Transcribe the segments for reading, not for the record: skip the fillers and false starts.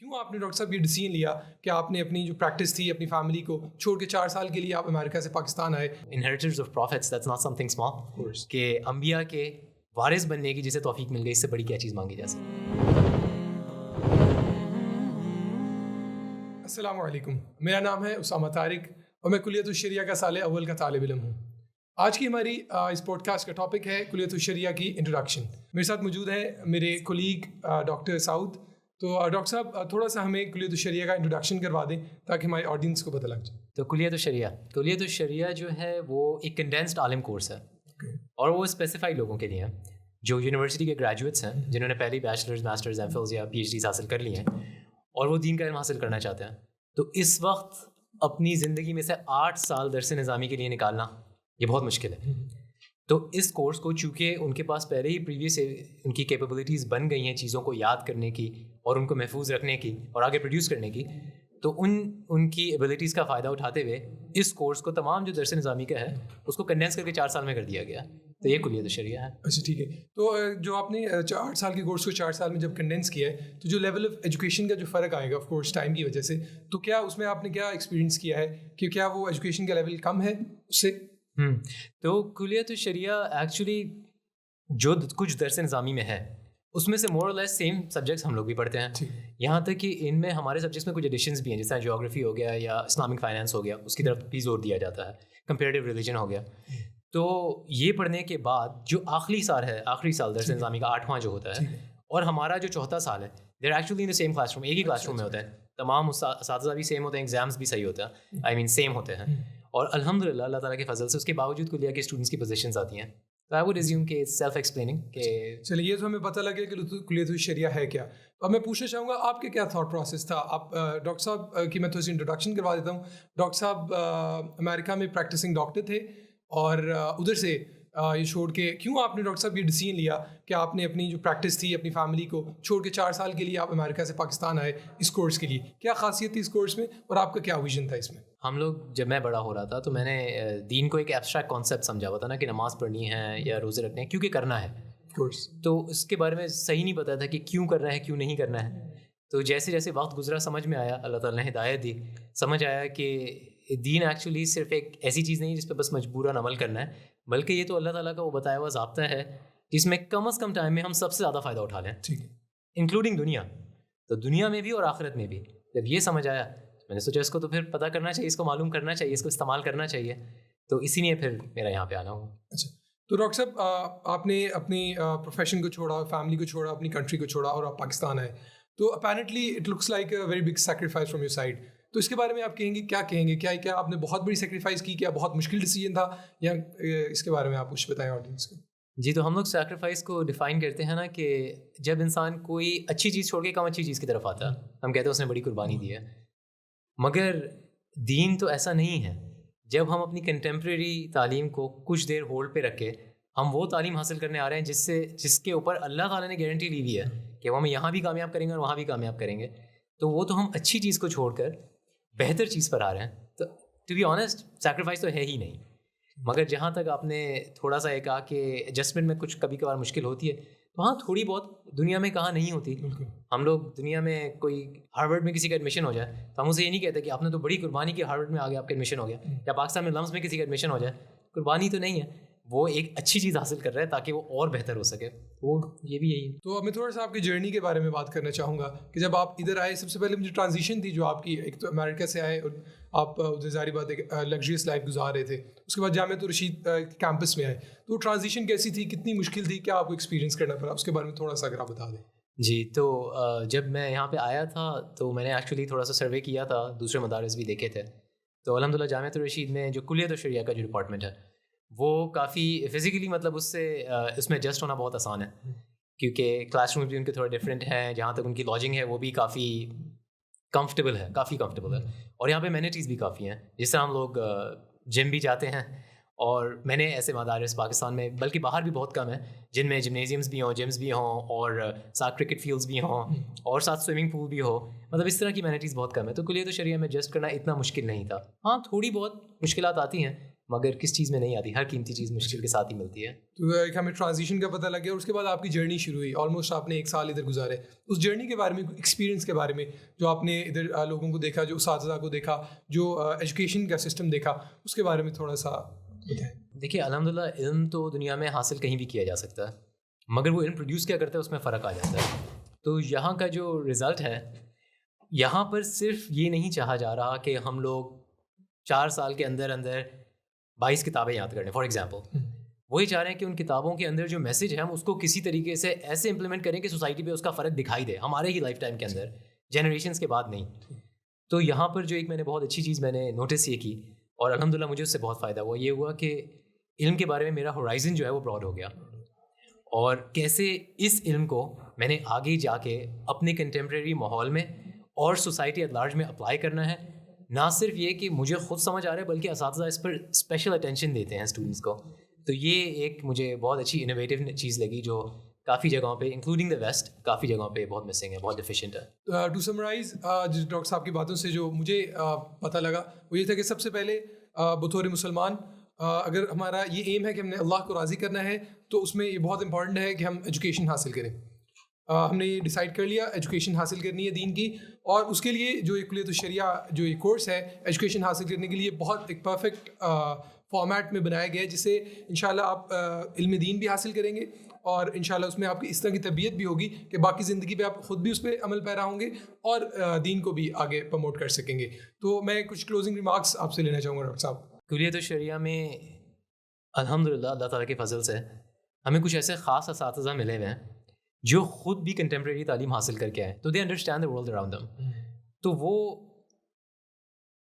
کیوں آپ نے ڈاکٹر صاحب یہ ڈیسیژن لیا کہ آپ نے اپنی جو پریکٹس تھی اپنی فیملی کو چھوڑ کے 4 سال کے لیے آپ امریکہ سے پاکستان آئے؟ Inheritors of prophets, that's not something small. کہ انبیاء کے وارث بننے کی جسے توفیق مل گئی، اس سے بڑی کیا چیز مانگی جا سکتی؟ السلام علیکم، میرا نام ہے اسامہ طارق اور میں کلیت الشریعہ کا سال اول کا طالب علم ہوں. آج کی ہماری اس پوڈ کاسٹ کا ٹاپک ہے کلیت الشریعہ کی انٹروڈکشن. میرے ساتھ موجود ہیں میرے کولیگ ڈاکٹر سعود. تو ڈاکٹر صاحب تھوڑا سا ہمیں کلیت الشریعہ کا انٹروڈکشن کروا دیں تاکہ ہمارے آڈینس کو پتہ لگ جائے. تو کلیت الشریعہ جو ہے وہ ایک کنڈینسڈ عالم کورس ہے اور وہ اسپیسیفائی لوگوں کے لیے ہیں جو یونیورسٹی کے گریجویٹس ہیں، جنہوں نے پہلے بیچلرز، ماسٹرز، ایم فلز یا پی ایچ ڈیز حاصل کر لی ہیں اور وہ دین کا علم حاصل کرنا چاہتے ہیں. تو اس وقت اپنی زندگی میں سے 8 سال درس نظامی کے لیے نکالنا یہ بہت مشکل ہے. تو اس کورس کو چونکہ ان کے پاس پہلے ہی پریویس ان کی کیپیبلٹیز بن گئی ہیں چیزوں کو یاد کرنے کی اور ان کو محفوظ رکھنے کی اور آگے پروڈیوس کرنے کی، تو ان کی ایبلٹیز کا فائدہ اٹھاتے ہوئے اس کورس کو تمام جو درس نظامی کا ہے اس کو کنڈینس کر کے 4 سال میں کر دیا گیا. تو یہ کلیت الشریعہ ہے. اچھا ٹھیک ہے. تو جو آپ نے 8 سال کے کورس کو 4 سال میں جب کنڈینس کیا ہے تو جو لیول آف ایجوکیشن کا جو فرق آئے گا آف کورس ٹائم کی وجہ سے، تو کیا اس میں آپ نے کیا ایکسپیرینس کیا ہے کہ کیا وہ ایجوکیشن کا لیول کم ہے اس سے؟ تو کلیت الشریعہ ایکچولی جو کچھ درس نظامی میں ہے اس میں سے مور اور لیس سیم سبجیکٹس ہم لوگ بھی پڑھتے ہیں. یہاں تک کہ ان میں ہمارے سبجیکٹس میں کچھ ایڈیشنز بھی ہیں، جیسے جیوگرافی ہو گیا یا اسلامک فائنانس ہو گیا، اس کی طرف بھی زور دیا جاتا ہے. کمپیریٹیو ریلیجن ہو گیا. تو یہ پڑھنے کے بعد جو آخری سال درس نظامی کا 8واں جو ہوتا ہے، اور ہمارا جو 4تھا سال ہے، they are actually in the same classroom, ایک ہی کلاس روم میں ہوتے ہیں. تمام اساتذہ بھی سیم ہوتے ہیں، ایگزامس بھی صحیح ہوتا ہے، سیم ہوتے ہیں. اور الحمد للہ اللہ تعالیٰ کے فضل سے اس کے باوجود کلیہ کے اسٹوڈنٹس کی پوزیشنز آتی ہیں. تو آئی ووڈ ریزیوم کہ سیلف ایکسپلیننگ کہ چلیے یہ تو ہمیں پتہ لگے کہ کلیت الشریعہ ہے کیا. اب میں پوچھنا چاہوں گا آپ کے کیا تھاٹ پروسیس تھا. آپ ڈاکٹر صاحب کی میں تھوڑی سی انٹروڈکشن کروا دیتا ہوں. ڈاکٹر صاحب امریکہ میں پریکٹسنگ ڈاکٹر تھے اور ادھر سے یہ چھوڑ کے کیوں آپ نے ڈاکٹر صاحب یہ ڈیسیژن لیا کہ آپ نے اپنی جو پریکٹس تھی اپنی فیملی کو چھوڑ کے 4 سال کے لیے آپ امریکہ سے پاکستان آئے اس کورس کے لیے؟ کیا خاصیت تھی اس کورس میں اور آپ کا کیا ویژن تھا اس میں؟ ہم لوگ جب میں بڑا ہو رہا تھا تو میں نے دین کو ایک ایبسٹریکٹ کانسیپٹ سمجھا ہوا تھا نا، کہ نماز پڑھنی ہے یا روزے رکھنے ہیں کیونکہ کرنا ہے. تو اس کے بارے میں صحیح نہیں پتا تھا کہ کیوں کرنا ہے کیوں نہیں کرنا ہے. تو جیسے جیسے وقت گزرا سمجھ میں آیا، اللہ تعالیٰ نے ہدایت دی، سمجھ آیا کہ دین ایکچولی صرف ایک ایسی چیز نہیں جس پہ بس مجبوراً عمل کرنا ہے، بلکہ یہ تو اللہ تعالیٰ کا وہ بتایا ہوا ضابطہ ہے جس میں کم از کم ٹائم میں ہم سب سے زیادہ فائدہ اٹھا لیں، انکلوڈنگ دنیا. تو دنیا میں بھی اور آخرت میں بھی. جب یہ سمجھ آیا میں نے سوچا اس کو تو پھر پتہ کرنا چاہیے، اس کو معلوم کرنا چاہیے، اس کو استعمال کرنا چاہیے. تو اسی لیے پھر میرا یہاں پہ آنا ہوا. اچھا تو ڈاکٹر صاحب آپ نے اپنی پروفیشن کو چھوڑا، فیملی کو چھوڑا، اپنی کنٹری کو چھوڑا اور آپ پاکستان آئے. تو apparently it looks like a very big sacrifice from your side. تو اس کے بارے میں آپ کہیں گے کیا آپ نے بہت بڑی سیکریفائس کی، کیا بہت مشکل ڈیسیژن تھا، یا اس کے بارے میں آپ کچھ بتائیں آڈینس کو؟ جی تو ہم لوگ سیکریفائس کو ڈیفائن کرتے ہیں نا کہ جب انسان کوئی اچھی چیز چھوڑ کے کم اچھی چیز کی طرف آتا ہے، ہم کہتے ہیں اس نے بڑی قربانی دی ہے. مگر دین تو ایسا نہیں ہے. جب ہم اپنی کنٹمپریری تعلیم کو کچھ دیر ہولڈ پہ رکھ کے ہم وہ تعلیم حاصل کرنے آ رہے ہیں جس کے اوپر اللہ تعالیٰ نے گارنٹی لی ہوئی ہے کہ وہ ہمیں یہاں بھی کامیاب کریں گے اور وہاں بھی کامیاب کریں گے، تو وہ تو ہم اچھی چیز کو چھوڑ کر بہتر چیز پر آ رہے ہیں. تو ٹو بی آنیسٹ سیکریفائس تو ہے ہی نہیں. مگر جہاں تک آپ نے تھوڑا سا یہ کہا کہ ایڈجسٹمنٹ میں کچھ کبھی کبھار مشکل ہوتی ہے، تو ہاں تھوڑی بہت دنیا میں کہاں نہیں ہوتی. ہم لوگ دنیا میں کوئی ہارورڈ میں کسی کا ایڈمیشن ہو جائے تو ہم اسے یہ نہیں کہتے کہ آپ نے تو بڑی قربانی کی، ہارورڈ میں آگے آپ کا ایڈمیشن ہو گیا، یا پاکستان میں لمس میں کسی کا ایڈمیشن ہو جائے. قربانی تو نہیں ہے، وہ ایک اچھی چیز حاصل کر رہا ہے تاکہ وہ اور بہتر ہو سکے. وہ یہ بھی یہی ہے. تو میں تھوڑا سا آپ کی جرنی کے بارے میں بات کرنا چاہوں گا کہ جب آپ ادھر آئے سب سے پہلے مجھے ٹرانزیشن تھی جو آپ کی، ایک تو امریکہ سے آئے اور آپ ادھر ظاہری بات ایک لگژریس لائف گزار رہے تھے، اس کے بعد جامعۃ الرشید کیمپس میں آئے. تو ٹرانزیشن کیسی تھی، کتنی مشکل تھی، کیا آپ کو ایکسپیرینس کرنا پڑا، اس کے بارے میں تھوڑا سا اگر آپ بتا دیں. جی تو جب میں یہاں پہ آیا تھا تو میں نے ایکچولی تھوڑا سا سروے کیا تھا، دوسرے مدارس بھی دیکھے تھے. تو الحمدللہ جامعۃ الرشید میں جو کلیت الشریعہ کا جو ڈپارٹمنٹ ہے وہ کافی فزیکلی مطلب اس میں ایڈجسٹ ہونا بہت آسان ہے، کیونکہ کلاس روم بھی ان کے تھوڑے ڈفرینٹ ہیں. جہاں تک ان کی لاجنگ ہے وہ بھی کافی کمفرٹیبل ہے. اور یہاں پہ امینٹیز بھی کافی ہیں، جس طرح ہم لوگ جم بھی جاتے ہیں. اور میں نے ایسے مدارس پاکستان میں بلکہ باہر بھی بہت کم ہیں جن میں جمنیزیمز بھی ہوں، جمز بھی ہوں، اور ساتھ کرکٹ فیلڈز بھی ہوں، اور ساتھ سوئمنگ پول بھی ہو. مطلب اس طرح کی امینٹیز بہت کم ہے. تو کلیت الشریعہ میں ایڈجسٹ کرنا اتنا مشکل نہیں تھا. ہاں تھوڑی بہت مشکلات آتی ہیں مگر کس چیز میں نہیں آتی. ہر قیمتی چیز مشکل کے ساتھ ہی ملتی ہے. تو ایک ہمیں ٹرانزیشن کا پتہ لگ گیا اور اس کے بعد آپ کی جرنی شروع ہوئی. آلموسٹ آپ نے 1 سال ادھر گزارے. اس جرنی کے بارے میں, ایکسپیرینس کے بارے میں, جو آپ نے ادھر لوگوں کو دیکھا, جو اساتذہ کو دیکھا, جو ایجوکیشن کا سسٹم دیکھا, اس کے بارے میں تھوڑا سا بتائیں. دیکھیے الحمدللہ علم تو دنیا میں حاصل کہیں بھی کیا جا سکتا ہے, مگر وہ علم پروڈیوس کیا کرتا ہے اس میں فرق آ جاتا ہے. تو یہاں کا جو رزلٹ ہے, یہاں پر صرف یہ نہیں چاہا جا رہا کہ ہم لوگ 4 سال کے اندر 22 کتابیں یاد کریں. فار ایگزامپل وہی چاہ رہے ہیں کہ ان کتابوں کے اندر جو میسج ہے ہم اس کو کسی طریقے سے ایسے امپلیمنٹ کریں کہ سوسائٹی پہ اس کا فرق دکھائی دے ہمارے ہی لائف ٹائم کے اندر, جنریشنس کے بعد نہیں. تو یہاں پر جو ایک میں نے بہت اچھی چیز میں نے نوٹس یہ کی اور الحمدللہ مجھے اس سے بہت فائدہ ہوا, یہ ہوا کہ علم کے بارے میں میرا ہورائزن جو ہے وہ براڈ ہو گیا, اور کیسے اس علم کو میں نے آگے جا کے اپنے کنٹمپریری ماحول میں اور سوسائٹی ایٹ لارج میں اپلائی کرنا ہے. نہ صرف یہ کہ مجھے خود سمجھ آ رہا ہے بلکہ اساتذہ اس پر اسپیشل اٹینشن دیتے ہیں اسٹوڈنٹس کو. تو یہ ایک مجھے بہت اچھی انوویٹیو چیز لگی جو کافی جگہوں پہ انکلوڈنگ دا ویسٹ کافی جگہوں پہ بہت مسنگ ہے, بہت ڈیفیشینٹ ہے. ٹو سمرائز ڈاکٹر صاحب کی باتوں سے جو مجھے پتہ لگا وہ یہ تھا کہ سب سے پہلے بطور مسلمان اگر ہمارا یہ ایم ہے کہ ہم نے اللہ کو راضی کرنا ہے تو اس میں یہ بہت امپورٹنٹ ہے کہ ہم ایجوکیشن حاصل کریں. ہم نے یہ ڈیسائیڈ کر لیا ایجوکیشن حاصل کرنی ہے دین کی, اور اس کے لیے جو یہ کلیۃ الشریعہ جو یہ کورس ہے ایجوکیشن حاصل کرنے کے لیے بہت ایک پرفیکٹ فارمیٹ میں بنایا گیا ہے, جس سے انشاءاللہ آپ علم دین بھی حاصل کریں گے اور انشاءاللہ اس میں آپ کی اس طرح کی تربیت بھی ہوگی کہ باقی زندگی پہ آپ خود بھی اس پہ عمل پیرا ہوں گے اور دین کو بھی آگے پروموٹ کر سکیں گے. تو میں کچھ کلوزنگ ریمارکس آپ سے لینا چاہوں گا ڈاکٹر صاحب. کلیۃ الشریعہ میں الحمدللہ اللہ تعالیٰ کے فضل سے ہمیں کچھ ایسے خاص اساتذہ ملے ہوئے ہیں جو خود بھی کنٹمپریری تعلیم حاصل کر کے آئے, تو they understand the world around them. تو وہ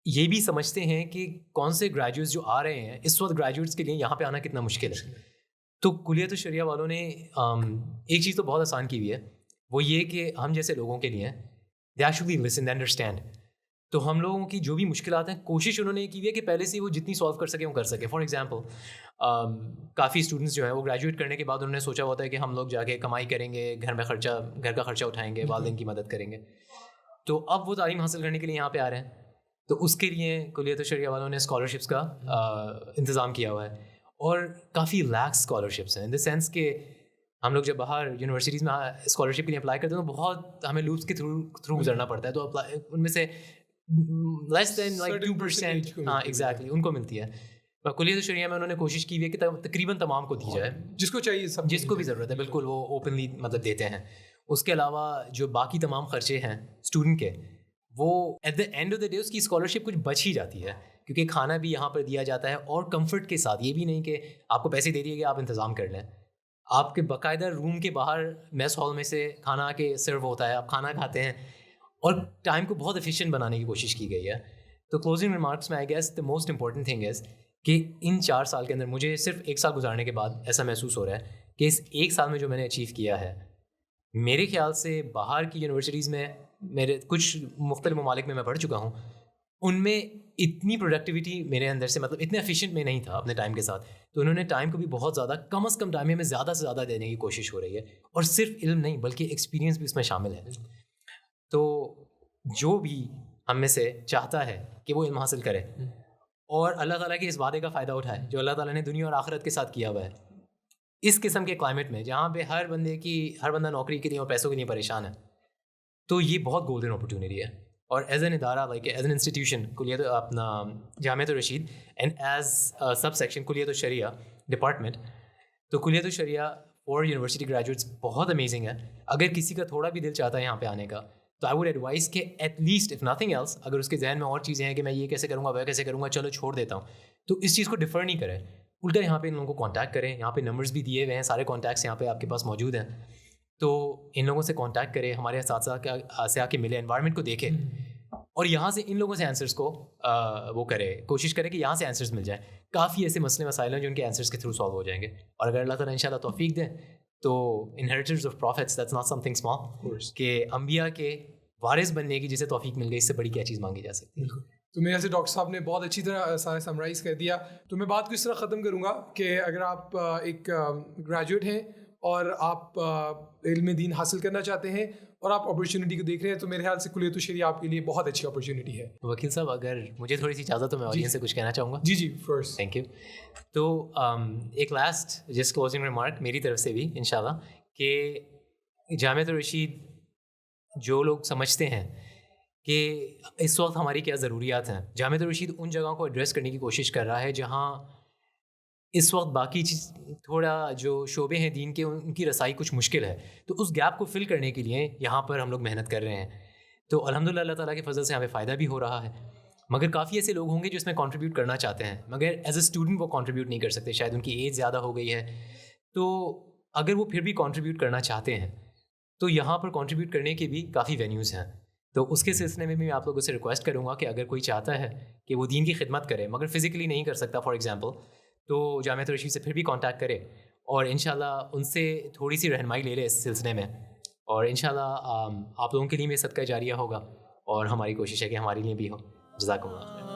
یہ بھی سمجھتے ہیں کہ کون سے گریجویٹس جو آ رہے ہیں اس وقت گریجویٹس کے لیے یہاں پہ آنا کتنا مشکل ہے. تو کلیۃ الشریعہ والوں نے ایک چیز تو بہت آسان کی ہوئی ہے, وہ یہ کہ ہم جیسے لوگوں کے لیے they actually listen they understand. تو ہم لوگوں کی جو بھی مشکلات ہیں کوشش انہوں نے یہ کی ہوئی ہے کہ پہلے سے وہ جتنی سالو کر سکیں وہ کر سکیں. فار ایگزامپل کافی اسٹوڈنٹس جو ہیں وہ گریجویٹ کرنے کے بعد انہوں نے سوچا ہوتا ہے کہ ہم لوگ جا کے کمائی کریں گے, گھر کا خرچہ اٹھائیں گے, والدین کی مدد کریں گے. تو اب وہ تعلیم حاصل کرنے کے لیے یہاں پہ آ رہے ہیں. تو اس کے لیے کلیۃ الشریعہ والوں نے اسکالرشپس کا انتظام کیا ہوا ہے, اور کافی لیکس اسکالرشپس ہیں ان دا سینس کہ ہم لوگ جب باہر یونیورسٹیز میں اسکالرشپ کے لیے اپلائی کرتے ہیں تو بہت ہمیں لوپس کے تھرو گزرنا پڑتا ہے. تو ان میں سے لیس دین لائک 2%, ہاں ایگزیکٹلی, ان کو ملتی ہے. کلیۃ الشریعہ میں انہوں نے کوشش کی ہوئی ہے کہ تقریباً تمام کو دی جائے, جس کو چاہیے, سب جس کو بھی ضرورت ہے, بالکل وہ اوپنلی مطلب دیتے ہیں. اس کے علاوہ جو باقی تمام خرچے ہیں اسٹوڈنٹ کے, وہ at the end of the day اس کی اسکالرشپ کچھ بچ ہی جاتی ہے, کیونکہ کھانا بھی یہاں پر دیا جاتا ہے اور کمفرٹ کے ساتھ. یہ بھی نہیں کہ آپ کو پیسے دے دیے کہ آپ انتظام کر لیں, آپ کے باقاعدہ روم کے باہر میس ہال میں سے کھانا آ کے سرو ہوتا ہے, آپ کھانا کھاتے ہیں, اور ٹائم کو بہت ایفیشینٹ بنانے کی کوشش کی گئی ہے. تو کلوزنگ ریمارکس میں I guess the most important thing is کہ ان 4 سال کے اندر مجھے صرف 1 سال گزارنے کے بعد ایسا محسوس ہو رہا ہے کہ اس 1 سال میں جو میں نے اچیو کیا ہے, میرے خیال سے باہر کی یونیورسٹیز میں, میرے کچھ مختلف ممالک میں پڑھ چکا ہوں, ان میں اتنی پروڈکٹیوٹی میرے اندر سے مطلب اتنے ایفیشینٹ میں نہیں تھا اپنے ٹائم کے ساتھ. تو انہوں نے ٹائم کو بھی بہت زیادہ کم از کم ٹائم میں زیادہ سے زیادہ دینے کی کوشش ہو رہی ہے, اور صرف علم نہیں بلکہ ایکسپیرینس بھی اس میں شامل ہے. تو جو بھی ہم میں سے چاہتا ہے کہ وہ علم حاصل کرے اور اللہ تعالیٰ کے اس وعدے کا فائدہ اٹھائے جو اللہ تعالیٰ نے دنیا اور آخرت کے ساتھ کیا ہوا ہے, اس قسم کے کلائمیٹ میں جہاں پہ ہر بندہ نوکری کے لیے اور پیسوں کے لیے پریشان ہے, تو یہ بہت گولڈن اپرچونیٹی ہے. اور ایز این ادارہ, لائک ایز این انسٹیٹیوشن کلیت اپنا جامعۃ الرشید اینڈ ایز سب سیکشن کلیت الشریعہ ڈپارٹمنٹ, تو کلیت الشریعہ فار یونیورسٹی گریجویٹس بہت امیزنگ ہے. اگر کسی کا تھوڑا بھی دل چاہتا ہے یہاں پہ آنے کا, تو آئی ووڈ ایڈوائز کہ at least of nothing else, اگر اس کے ذہن میں اور چیزیں ہیں کہ میں یہ کیسے کروں گا وہ کیسے کروں گا, چلو چھوڑ دیتا ہوں, تو اس چیز کو ڈیفر نہیں کریں, الٹا یہاں پہ ان لوگوں کو کانٹیکٹ کریں. یہاں پہ نمبرز بھی دیے ہوئے ہیں, سارے کانٹیکٹس یہاں پہ آپ کے پاس موجود ہیں, تو ان لوگوں سے کانٹیکٹ کریں, ہمارے اساتذہ سے آ کے ملے, انوائرمنٹ کو دیکھیں, اور یہاں سے ان لوگوں سے آنسرس کو وہ کرے, کوشش کرے کہ یہاں سے آنسرس مل جائیں. کافی ایسے مسئلے مسائل ہیں جو ان کے آنسرس کے تھرو سالو ہو جائیں گے, اور اگر اللہ تعالیٰ انشاءاللہ توفیق دیں تو inheritors of prophets, that's not something small, کہ انبیاء کے وارث بننے کی جسے توفیق مل گئی, اس سے بڑی کیا چیز مانگی جا سکتی ہے. تو میرے سے ڈاکٹر صاحب نے بہت اچھی طرح سارا سمرائز کر دیا. تو میں بات کو اس طرح ختم کروں گا کہ اگر آپ ایک گریجویٹ ہیں اور آپ علم دین حاصل کرنا چاہتے ہیں اور آپ اپرچونیٹی کو دیکھ رہے ہیں تو میرے خیال سے کلیت الشریعہ آپ کے لیے بہت اچھی اپرچونیٹی ہے. وکیل صاحب اگر مجھے تھوڑی سی اجازت تو میں آڈینس سے کچھ کہنا چاہوں گا. جی فرسٹ. Thank you. تو ایک لاسٹ جس کلوزنگ ریمارک میری طرف سے بھی انشاءاللہ کہ جامعۃ الرشید جو لوگ سمجھتے ہیں کہ اس وقت ہماری کیا ضروریات ہیں, جامعۃ الرشید ان جگہوں کو ایڈریس کرنے کی کوشش کر رہا ہے جہاں اس وقت باقی چیز تھوڑا جو شعبے ہیں دین کے ان کی رسائی کچھ مشکل ہے. تو اس گیپ کو فل کرنے کے لیے یہاں پر ہم لوگ محنت کر رہے ہیں. تو الحمدللہ اللہ تعالیٰ کے فضل سے ہمیں فائدہ بھی ہو رہا ہے. مگر کافی ایسے لوگ ہوں گے جو اس میں کنٹریبیوٹ کرنا چاہتے ہیں مگر ایز اے اسٹوڈنٹ وہ کنٹریبیوٹ نہیں کر سکتے, شاید ان کی ایج زیادہ ہو گئی ہے. تو اگر وہ پھر بھی کنٹریبیوٹ کرنا چاہتے ہیں تو یہاں پر کنٹریبیوٹ کرنے کے بھی کافی وینیوز ہیں. تو اس کے سلسلے میں بھی میں آپ لوگوں سے ریکویسٹ کروں گا کہ اگر کوئی چاہتا ہے کہ وہ دین کی خدمت کرے مگر فزیکلی نہیں کر سکتا فار ایگزامپل, تو جامعۃ الرشید سے پھر بھی کانٹیکٹ کرے اور انشاءاللہ ان سے تھوڑی سی رہنمائی لے لے اس سلسلے میں. اور انشاءاللہ آپ لوگوں کے لیے بھی صدقہ جاریہ ہوگا اور ہماری کوشش ہے کہ ہمارے لیے بھی ہو. جزاکم اللہ خیر.